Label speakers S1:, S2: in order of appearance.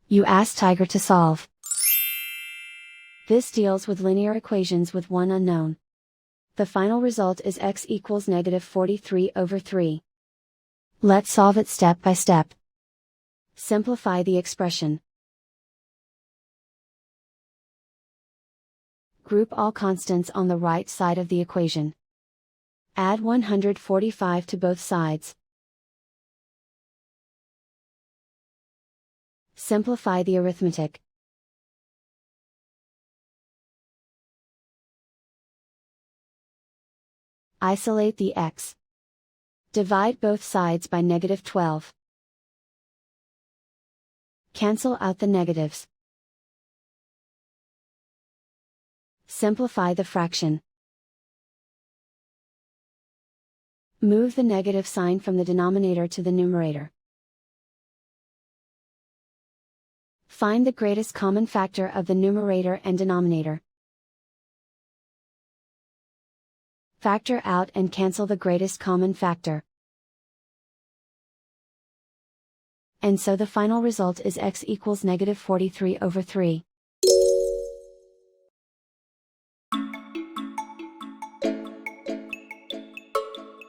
S1: You ask Tiger to solve. This deals with linear equations with one unknown. The final result is x equals -43/3. Let's solve it step by step. Simplify the expression. Group all constants on the right side of the equation. Add 145 to both sides. Simplify the arithmetic. Isolate the x. Divide both sides by -12. Cancel out the negatives. Simplify the fraction. Move the negative sign from the denominator to the numerator. Find the greatest common factor of the numerator and denominator. Factor out and cancel the greatest common factor. And so the final result is x equals -43/3.